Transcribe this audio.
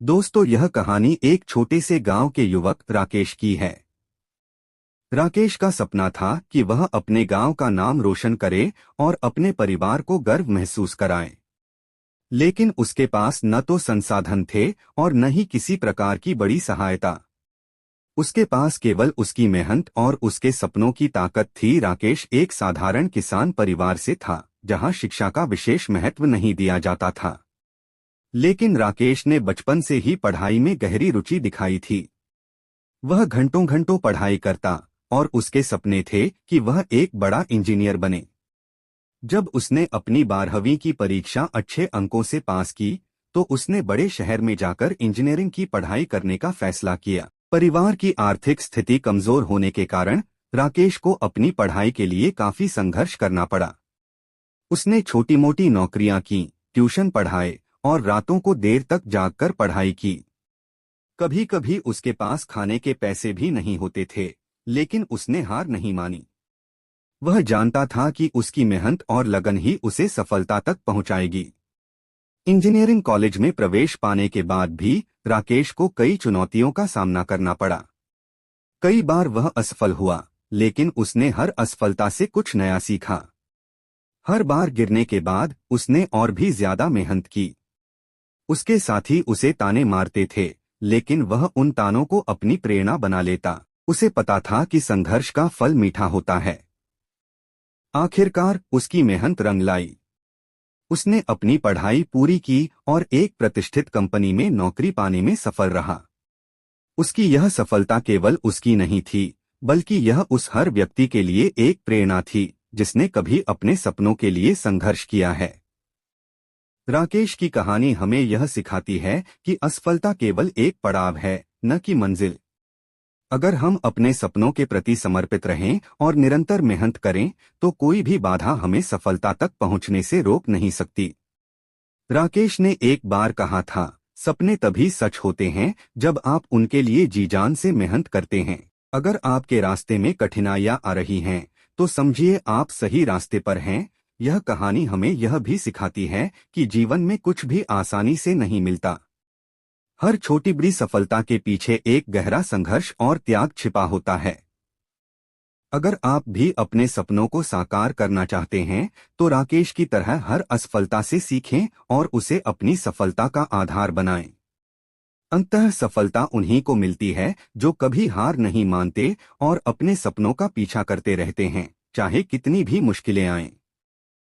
दोस्तों, यह कहानी एक छोटे से गांव के युवक राकेश की है। राकेश का सपना था कि वह अपने गांव का नाम रोशन करे और अपने परिवार को गर्व महसूस कराए। लेकिन उसके पास न तो संसाधन थे और न ही किसी प्रकार की बड़ी सहायता। उसके पास केवल उसकी मेहनत और उसके सपनों की ताकत थी। राकेश एक साधारण किसान परिवार से था, जहां शिक्षा का विशेष महत्व नहीं दिया जाता था। लेकिन राकेश ने बचपन से ही पढ़ाई में गहरी रुचि दिखाई थी। वह घंटों घंटों पढ़ाई करता और उसके सपने थे कि वह एक बड़ा इंजीनियर बने। जब उसने अपनी 12वीं की परीक्षा अच्छे अंकों से पास की, तो उसने बड़े शहर में जाकर इंजीनियरिंग की पढ़ाई करने का फैसला किया। परिवार की आर्थिक स्थिति कमजोर होने के कारण राकेश को अपनी पढ़ाई के लिए काफी संघर्ष करना पड़ा। उसने छोटी मोटी नौकरियां की, ट्यूशन पढ़ाए और रातों को देर तक जागकर पढ़ाई की। कभी कभी उसके पास खाने के पैसे भी नहीं होते थे, लेकिन उसने हार नहीं मानी। वह जानता था कि उसकी मेहनत और लगन ही उसे सफलता तक पहुंचाएगी। इंजीनियरिंग कॉलेज में प्रवेश पाने के बाद भी राकेश को कई चुनौतियों का सामना करना पड़ा। कई बार वह असफल हुआ, लेकिन उसने हर असफलता से कुछ नया सीखा। हर बार गिरने के बाद उसने और भी ज्यादा मेहनत की। उसके साथी उसे ताने मारते थे, लेकिन वह उन तानों को अपनी प्रेरणा बना लेता। उसे पता था कि संघर्ष का फल मीठा होता है। आखिरकार उसकी मेहनत रंग लाई। उसने अपनी पढ़ाई पूरी की और एक प्रतिष्ठित कंपनी में नौकरी पाने में सफल रहा। उसकी यह सफलता केवल उसकी नहीं थी, बल्कि यह उस हर व्यक्ति के लिए एक प्रेरणा थी, जिसने कभी अपने सपनों के लिए संघर्ष किया है। राकेश की कहानी हमें यह सिखाती है कि असफलता केवल एक पड़ाव है, न कि मंजिल। अगर हम अपने सपनों के प्रति समर्पित रहें और निरंतर मेहनत करें, तो कोई भी बाधा हमें सफलता तक पहुंचने से रोक नहीं सकती। राकेश ने एक बार कहा था, सपने तभी सच होते हैं जब आप उनके लिए जी जान से मेहनत करते हैं। अगर आपके रास्ते में कठिनाइयां आ रही हैं, तो समझिए आप सही रास्ते पर हैं। यह कहानी हमें यह भी सिखाती है कि जीवन में कुछ भी आसानी से नहीं मिलता। हर छोटी बड़ी सफलता के पीछे एक गहरा संघर्ष और त्याग छिपा होता है। अगर आप भी अपने सपनों को साकार करना चाहते हैं, तो राकेश की तरह हर असफलता से सीखें और उसे अपनी सफलता का आधार बनाएं। अंततः सफलता उन्हीं को मिलती है जो कभी हार नहीं मानते और अपने सपनों का पीछा करते रहते हैं, चाहे कितनी भी मुश्किलें आएं।